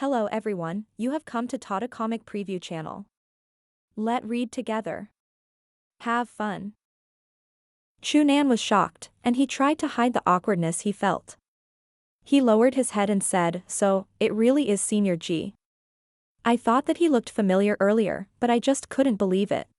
Hello everyone, you have come to Tata Comic Preview channel. Let read together. Have fun. Chunan was shocked, and he tried to hide the awkwardness he felt. He lowered his head and said, "So, it really is Senior G. I thought that he looked familiar earlier, but I just couldn't believe it."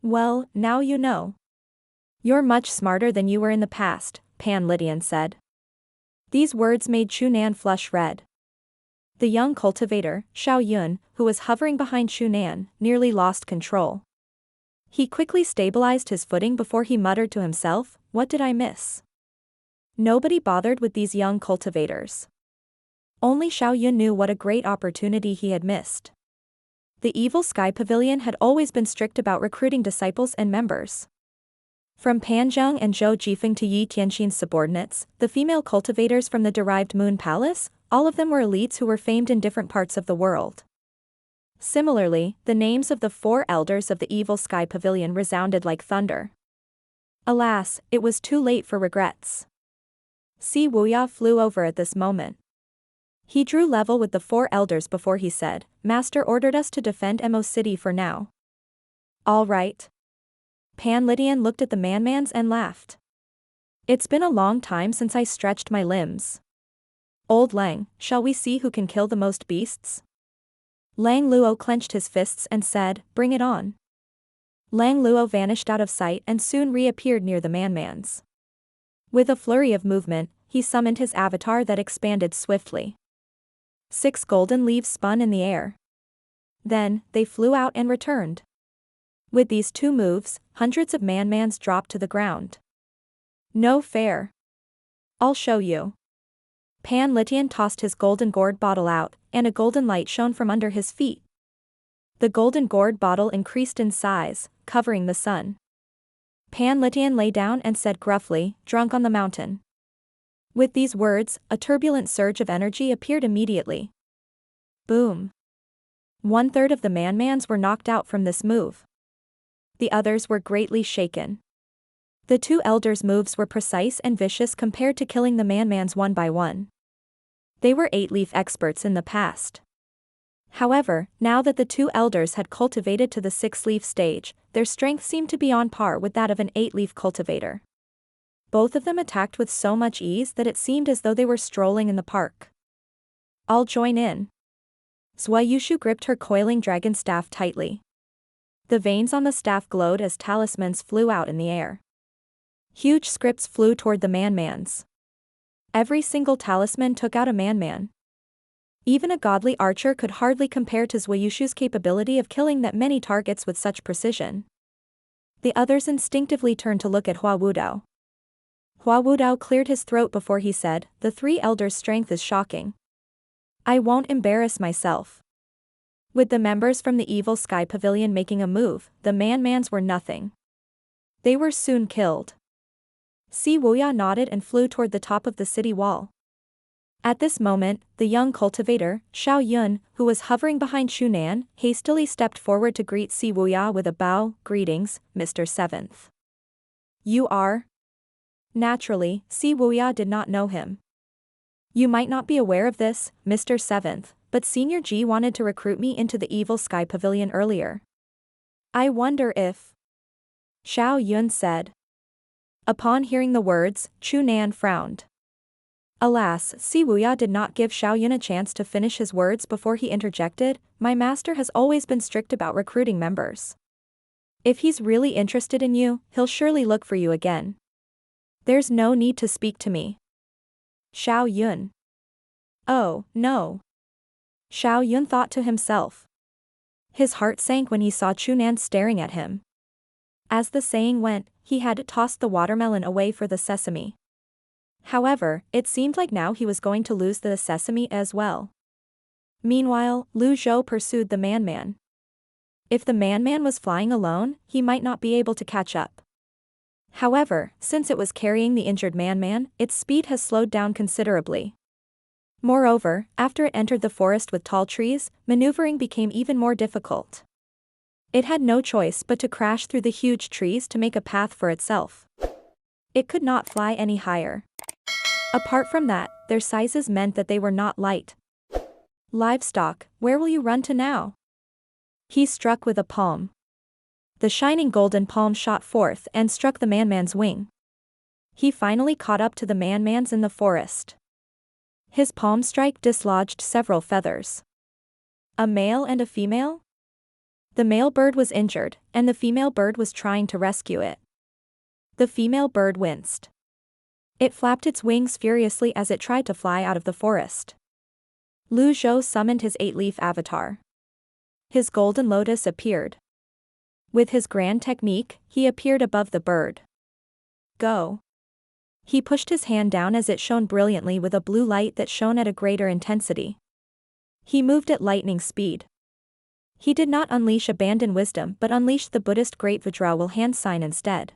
"Well, now you know. You're much smarter than you were in the past," Pan Lydian said. These words made Chunan flush red. The young cultivator, Xiao Yun, who was hovering behind Chunan, nearly lost control. He quickly stabilized his footing before he muttered to himself, "What did I miss?" Nobody bothered with these young cultivators. Only Xiao Yun knew what a great opportunity he had missed. The Evil Sky Pavilion had always been strict about recruiting disciples and members. From Panzheng and Zhou Jifeng to Yi Tianxin's subordinates, the female cultivators from the derived Moon Palace, all of them were elites who were famed in different parts of the world. Similarly, the names of the 4 elders of the Evil Sky Pavilion resounded like thunder. Alas, it was too late for regrets. Si Wuya flew over at this moment. He drew level with the 4 elders before he said, "Master ordered us to defend Mo City for now." "All right." Pan Lydian looked at the manmans and laughed. "It's been a long time since I stretched my limbs. Old Lang, shall we see who can kill the most beasts?" Lang Luo clenched his fists and said, "Bring it on." Lang Luo vanished out of sight and soon reappeared near the manmans. With a flurry of movement, he summoned his avatar that expanded swiftly. 6 golden leaves spun in the air. Then, they flew out and returned. With these 2 moves, hundreds of manmans dropped to the ground. "No fair. I'll show you." Pan Lydian tossed his golden gourd bottle out, and a golden light shone from under his feet. The golden gourd bottle increased in size, covering the sun. Pan Lydian lay down and said gruffly, "Drunk on the mountain." With these words, a turbulent surge of energy appeared immediately. Boom. 1/3 of the manmans were knocked out from this move. The others were greatly shaken. The 2 elders' moves were precise and vicious compared to killing the manmans one by one. They were 8-leaf experts in the past. However, now that the 2 elders had cultivated to the 6-leaf stage, their strength seemed to be on par with that of an 8-leaf cultivator. Both of them attacked with so much ease that it seemed as though they were strolling in the park. "I'll join in." Zhou Yushu gripped her coiling dragon staff tightly. The veins on the staff glowed as talismans flew out in the air. Huge scripts flew toward the manmans. Every single talisman took out a manman. Even a godly archer could hardly compare to Zhou Yushu's capability of killing that many targets with such precision. The others instinctively turned to look at Hua Wudao. Hua Wudao cleared his throat before he said, "The 3 elders' strength is shocking. I won't embarrass myself." With the members from the Evil Sky Pavilion making a move, the manmans were nothing. They were soon killed. Si Wuya nodded and flew toward the top of the city wall. At this moment, the young cultivator, Xiao Yun, who was hovering behind Chunan, hastily stepped forward to greet Si Wuya with a bow. "Greetings, Mr. 7th. You are?" Naturally, Si Wuya did not know him. "You might not be aware of this, Mr. 7th, but Senior G wanted to recruit me into the Evil Sky Pavilion earlier. I wonder if..." Xiao Yun said. Upon hearing the words, Chunan frowned. Alas, Si Wuya did not give Xiao Yun a chance to finish his words before he interjected, "My master has always been strict about recruiting members. If he's really interested in you, he'll surely look for you again. There's no need to speak to me." Xiao Yun. Oh, no. Xiao Yun thought to himself. His heart sank when he saw Chunan staring at him. As the saying went, he had tossed the watermelon away for the sesame. However, it seemed like now he was going to lose the sesame as well. Meanwhile, Lu Zhou pursued the manman. If the manman was flying alone, he might not be able to catch up. However, since it was carrying the injured manman, its speed has slowed down considerably. Moreover, after it entered the forest with tall trees, maneuvering became even more difficult. It had no choice but to crash through the huge trees to make a path for itself. It could not fly any higher. Apart from that, their sizes meant that they were not light. Livestock, where will you run to now? He struck with a palm. The shining golden palm shot forth and struck the man's wing. He finally caught up to the man's in the forest. His palm strike dislodged several feathers. A male and a female? The male bird was injured, and the female bird was trying to rescue it. The female bird winced. It flapped its wings furiously as it tried to fly out of the forest. Zhou summoned his 8-leaf avatar. His golden lotus appeared. With his grand technique, he appeared above the bird. Go. He pushed his hand down as it shone brilliantly with a blue light that shone at a greater intensity. He moved at lightning speed. He did not unleash abandoned wisdom but unleashed the Buddhist great Vajra hand sign instead.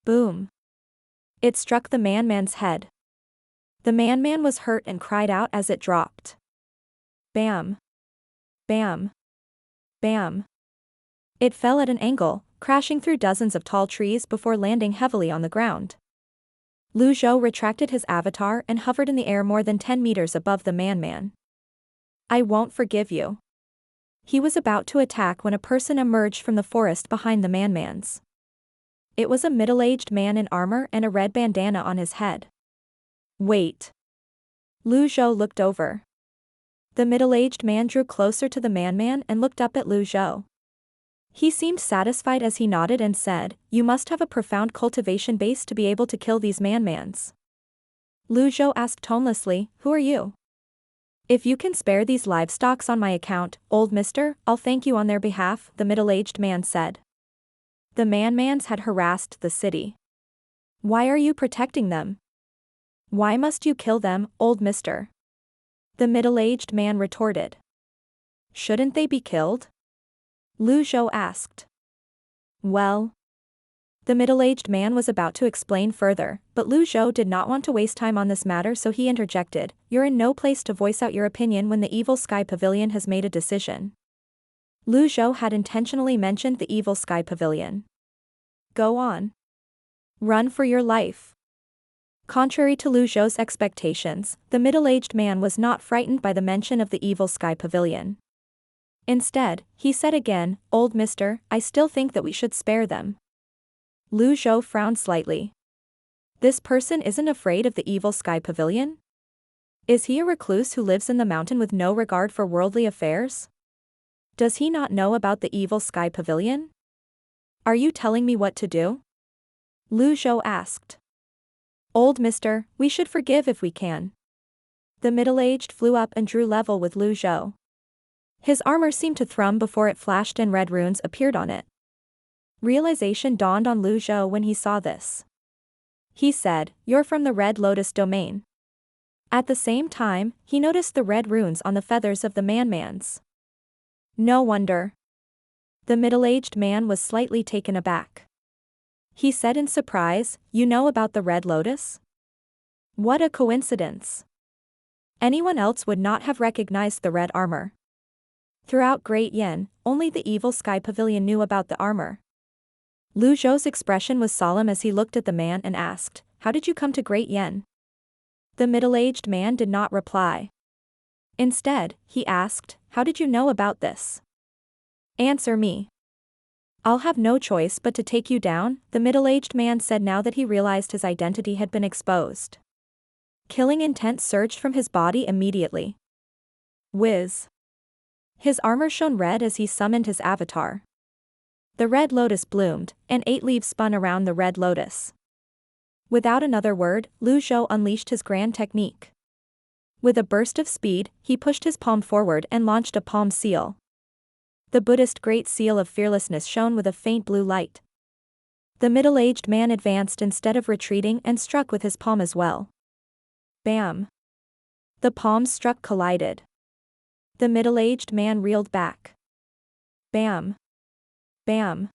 Boom. It struck the man's head. The man was hurt and cried out as it dropped. Bam. Bam. Bam. It fell at an angle, crashing through dozens of tall trees before landing heavily on the ground. Zhou retracted his avatar and hovered in the air more than 10 meters above the man. I won't forgive you. He was about to attack when a person emerged from the forest behind the man's. It was a middle-aged man in armor and a red bandana on his head. Wait. Zhou looked over. The middle-aged man drew closer to the man and looked up at Zhou. He seemed satisfied as he nodded and said, you must have a profound cultivation base to be able to kill these man's. Zhou asked tonelessly, who are you? If you can spare these livestocks on my account, old mister, I'll thank you on their behalf, the middle-aged man said. The man's had harassed the city. Why are you protecting them? Why must you kill them, old mister? The middle-aged man retorted. Shouldn't they be killed? Zhou asked. Well. The middle-aged man was about to explain further, but Zhou did not want to waste time on this matter, so he interjected, you're in no place to voice out your opinion when the Evil Sky Pavilion has made a decision. Zhou had intentionally mentioned the Evil Sky Pavilion. Go on. Run for your life. Contrary to Zhou's expectations, the middle-aged man was not frightened by the mention of the Evil Sky Pavilion. Instead, he said again, old mister, I still think that we should spare them. Zhou frowned slightly. This person isn't afraid of the Evil Sky Pavilion? Is he a recluse who lives in the mountain with no regard for worldly affairs? Does he not know about the Evil Sky Pavilion? Are you telling me what to do? Zhou asked. Old mister, we should forgive if we can. The middle-aged flew up and drew level with Zhou. His armor seemed to thrum before it flashed and red runes appeared on it. Realization dawned on Zhou when he saw this. He said, you're from the Red Lotus domain. At the same time, he noticed the red runes on the feathers of the man's. No wonder. The middle-aged man was slightly taken aback. He said in surprise, you know about the Red Lotus? What a coincidence. Anyone else would not have recognized the red armor. Throughout Great Yen, only the Evil Sky Pavilion knew about the armor. Zhou's expression was solemn as he looked at the man and asked, how did you come to Great Yen? The middle-aged man did not reply. Instead, he asked, how did you know about this? Answer me. I'll have no choice but to take you down, the middle-aged man said now that he realized his identity had been exposed. Killing intent surged from his body immediately. Whiz. His armor shone red as he summoned his avatar. The red lotus bloomed, and 8 leaves spun around the red lotus. Without another word, Zhou unleashed his grand technique. With a burst of speed, he pushed his palm forward and launched a palm seal. The Buddhist great seal of fearlessness shone with a faint blue light. The middle-aged man advanced instead of retreating and struck with his palm as well. Bam. The palms collided. The middle-aged man reeled back. Bam. Bam.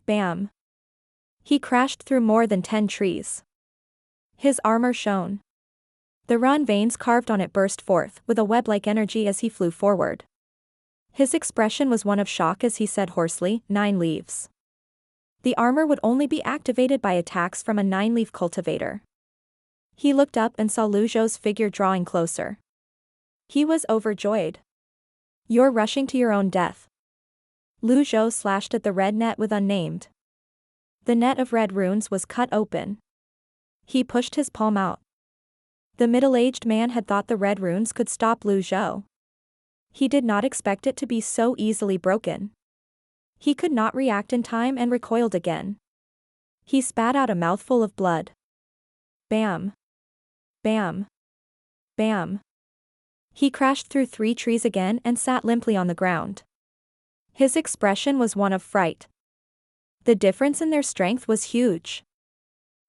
Bam. He crashed through more than 10 trees. His armor shone. The run veins carved on it burst forth with a web-like energy as he flew forward. His expression was one of shock as he said hoarsely, 9 leaves. The armor would only be activated by attacks from a 9-leaf cultivator. He looked up and saw Zhou's figure drawing closer. He was overjoyed. You're rushing to your own death. Lu Zhou slashed at the red net with unnamed. The net of red runes was cut open. He pushed his palm out. The middle-aged man had thought the red runes could stop Lu Zhou. He did not expect it to be so easily broken. He could not react in time and recoiled again. He spat out a mouthful of blood. Bam. Bam. Bam. He crashed through 3 trees again and sat limply on the ground. His expression was one of fright. The difference in their strength was huge.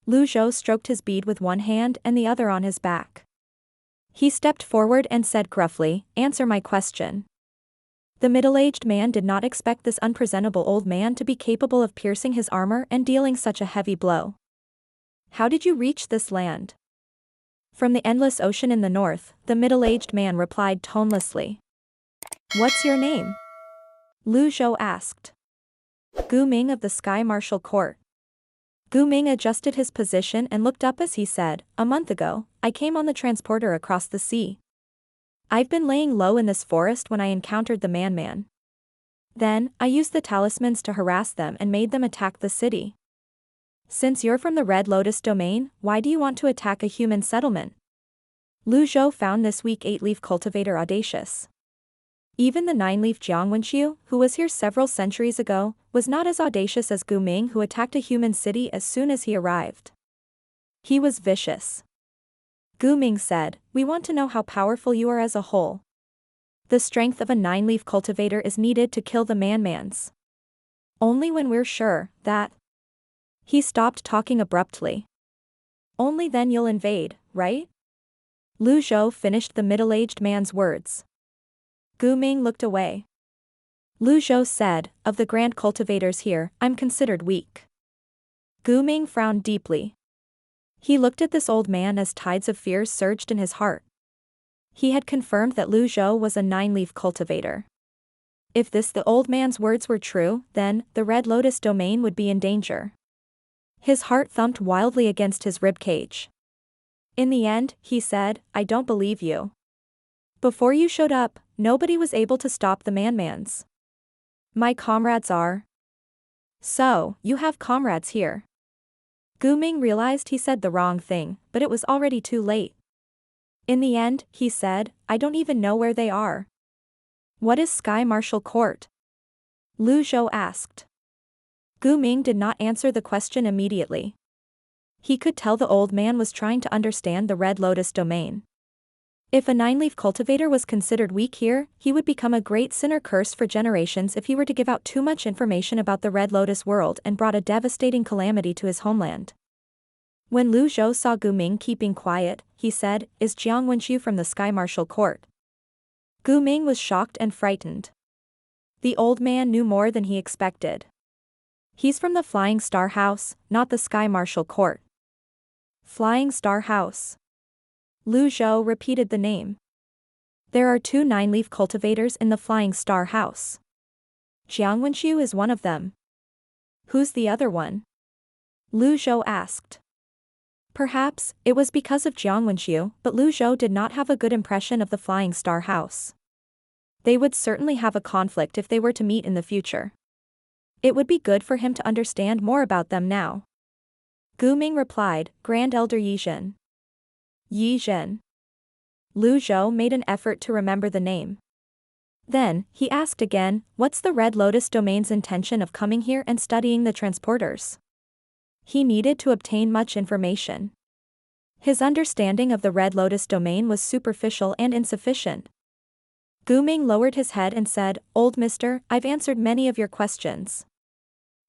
Lu Zhou stroked his bead with one hand and the other on his back. He stepped forward and said gruffly, "Answer my question." The middle-aged man did not expect this unpresentable old man to be capable of piercing his armor and dealing such a heavy blow. "How did you reach this land?" "From the endless ocean in the north," the middle-aged man replied tonelessly. "What's your name?" Lu Zhou asked. "Gu Ming of the Sky Martial Court." Gu Ming adjusted his position and looked up as he said, "A month ago, I came on the transporter across the sea. I've been laying low in this forest when I encountered the man. Then, I used the talismans to harass them and made them attack the city. Since you're from the Red Lotus domain, why do you want to attack a human settlement?" Lu Zhou found this weak 8-leaf cultivator audacious. Even the 9-leaf Jiangwenqiu, who was here several centuries ago, was not as audacious as Gu Ming, who attacked a human city as soon as he arrived. He was vicious. Gu Ming said, "We want to know how powerful you are as a whole. The strength of a 9-leaf cultivator is needed to kill the man-mans. Only when we're sure that..." He stopped talking abruptly. "Only then you'll invade, right?" Lu Zhou finished the middle-aged man's words. Gu Ming looked away. Lu Zhou said, "Of the grand cultivators here, I'm considered weak." Gu Ming frowned deeply. He looked at this old man as tides of fear surged in his heart. He had confirmed that Lu Zhou was a 9-leaf cultivator. If the old man's words were true, then, the Red Lotus domain would be in danger. His heart thumped wildly against his ribcage. In the end, he said, "I don't believe you. Before you showed up, nobody was able to stop the man-mans. My comrades are..." "So, you have comrades here." Gu Ming realized he said the wrong thing, but it was already too late. In the end, he said, "I don't even know where they are." "What is Sky Martial Court?" Lu Zhou asked. Gu Ming did not answer the question immediately. He could tell the old man was trying to understand the Red Lotus domain. If a 9-leaf cultivator was considered weak here, he would become a great sinner cursed for generations if he were to give out too much information about the Red Lotus world and brought a devastating calamity to his homeland. When Lu Zhou saw Gu Ming keeping quiet, he said, "Is Jiangwenqiu from the Sky Martial Court?" Gu Ming was shocked and frightened. The old man knew more than he expected. "He's from the Flying Star House, not the Sky Martial Court." Flying Star House. Lu Zhou repeated the name. "There are 2 9-leaf cultivators in the Flying Star House. Jiangwenqiu is one of them." "Who's the other one?" Lu Zhou asked. Perhaps, it was because of Jiangwenqiu, but Lu Zhou did not have a good impression of the Flying Star House. They would certainly have a conflict if they were to meet in the future. It would be good for him to understand more about them now. Gu Ming replied, "Grand Elder Yizhen." Yizhen. Lu Zhou made an effort to remember the name. Then, he asked again, "What's the Red Lotus domain's intention of coming here and studying the transporters?" He needed to obtain much information. His understanding of the Red Lotus domain was superficial and insufficient. Gu Ming lowered his head and said, "Old mister, I've answered many of your questions.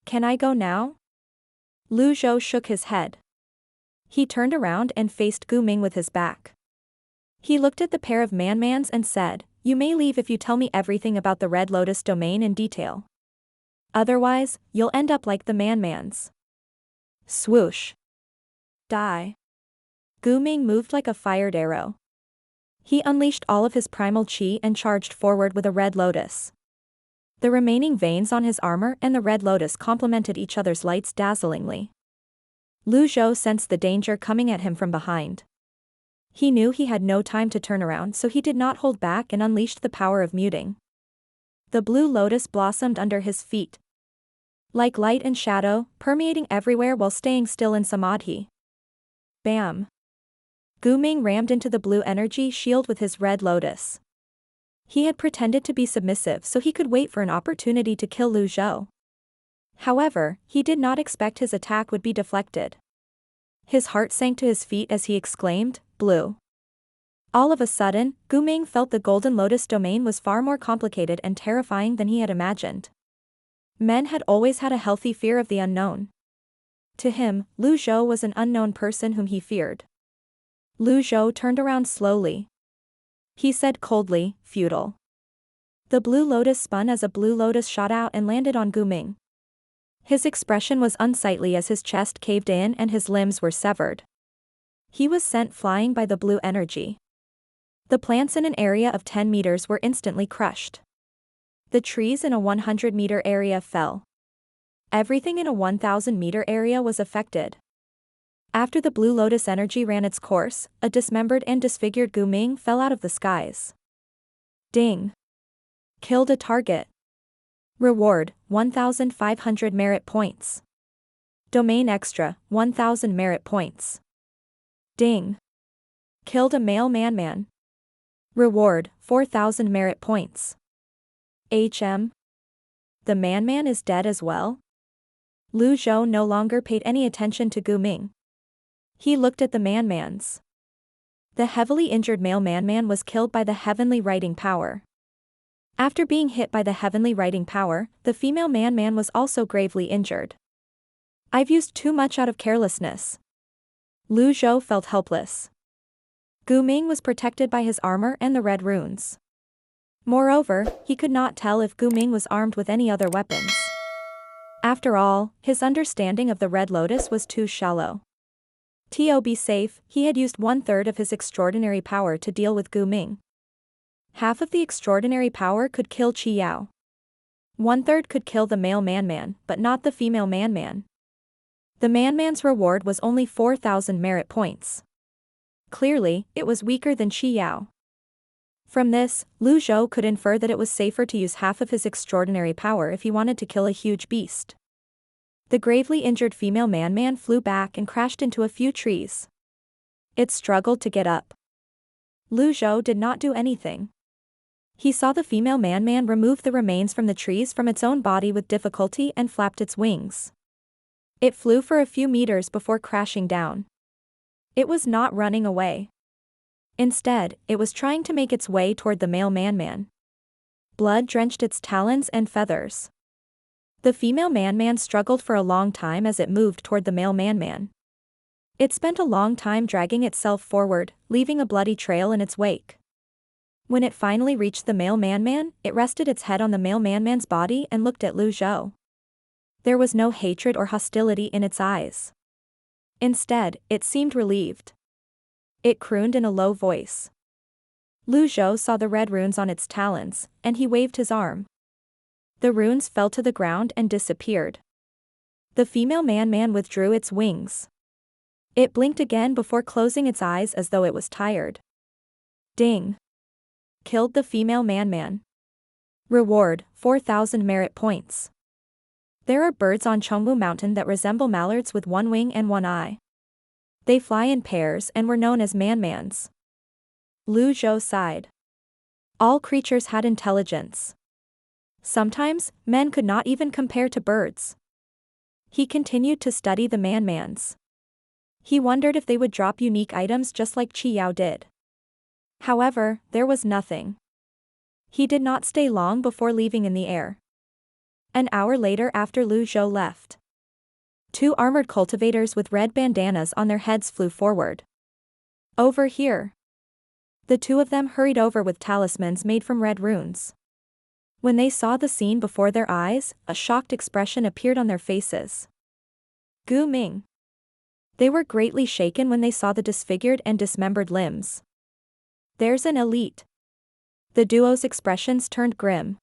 Can I go now?" Lu Zhou shook his head. He turned around and faced Gu Ming with his back. He looked at the pair of man-mans and said, "You may leave if you tell me everything about the Red Lotus domain in detail. Otherwise, you'll end up like the man-mans." Swoosh. Die. Gu Ming moved like a fired arrow. He unleashed all of his primal chi and charged forward with a red lotus. The remaining veins on his armor and the red lotus complemented each other's lights dazzlingly. Lu Zhou sensed the danger coming at him from behind. He knew he had no time to turn around, so he did not hold back and unleashed the power of muting. The blue lotus blossomed under his feet, like light and shadow, permeating everywhere while staying still in samadhi. Bam! Gu Ming rammed into the blue energy shield with his red lotus. He had pretended to be submissive so he could wait for an opportunity to kill Lu Zhou. However, he did not expect his attack would be deflected. His heart sank to his feet as he exclaimed, "Blue." All of a sudden, Gu Ming felt the Golden Lotus domain was far more complicated and terrifying than he had imagined. Men had always had a healthy fear of the unknown. To him, Lu Zhou was an unknown person whom he feared. Lu Zhou turned around slowly. He said coldly, "Futile." The blue lotus spun as a blue lotus shot out and landed on Gu Ming. His expression was unsightly as his chest caved in and his limbs were severed. He was sent flying by the blue energy. The plants in an area of 10 meters were instantly crushed. The trees in a 100-meter area fell. Everything in a 1,000-meter area was affected. After the blue lotus energy ran its course, a dismembered and disfigured Gu Ming fell out of the skies. Ding! Killed a target. Reward, 1,500 merit points. Domain extra, 1,000 merit points. Ding! Killed a male man-man. Reward, 4,000 merit points. HM? The man-man is dead as well? Lu Zhou no longer paid any attention to Gu Ming. He looked at the man-mans. The heavily injured male man-man was killed by the heavenly writing power. After being hit by the heavenly writing power, the female man-man was also gravely injured. I've used too much out of carelessness. Lu Zhou felt helpless. Gu Ming was protected by his armor and the red runes. Moreover, he could not tell if Gu Ming was armed with any other weapons. After all, his understanding of the Red Lotus was too shallow. To be safe, he had used 1/3 of his extraordinary power to deal with Gu Ming. Half of the extraordinary power could kill Qi Yao. 1/3 could kill the male man-man, but not the female man-man. The man-man's reward was only 4,000 merit points. Clearly, it was weaker than Qi Yao. From this, Lu Zhou could infer that it was safer to use half of his extraordinary power if he wanted to kill a huge beast. The gravely injured female man-man flew back and crashed into a few trees. It struggled to get up. Lu Zhou did not do anything. He saw the female man-man remove the remains from the trees from its own body with difficulty and flapped its wings. It flew for a few meters before crashing down. It was not running away. Instead, it was trying to make its way toward the male man-man. Blood drenched its talons and feathers. The female man-man struggled for a long time as it moved toward the male man-man. It spent a long time dragging itself forward, leaving a bloody trail in its wake. When it finally reached the male man-man, it rested its head on the male man-man's body and looked at Lu Zhou. There was no hatred or hostility in its eyes. Instead, it seemed relieved. It crooned in a low voice. Lu Zhou saw the red runes on its talons, and he waved his arm. The runes fell to the ground and disappeared. The female man-man withdrew its wings. It blinked again before closing its eyes as though it was tired. Ding! Killed the female man-man. Reward, 4,000 merit points. There are birds on Chongwu Mountain that resemble mallards with one wing and one eye. They fly in pairs and were known as man-mans. Lu Zhou sighed. All creatures had intelligence. Sometimes, men could not even compare to birds. He continued to study the man-mans. He wondered if they would drop unique items just like Qi Yao did. However, there was nothing. He did not stay long before leaving in the air. An hour later after Lu Zhou left, 2 armored cultivators with red bandanas on their heads flew forward. Over here. The 2 of them hurried over with talismans made from red runes. When they saw the scene before their eyes, a shocked expression appeared on their faces. Gu Ming. They were greatly shaken when they saw the disfigured and dismembered limbs. There's an elite. The duo's expressions turned grim.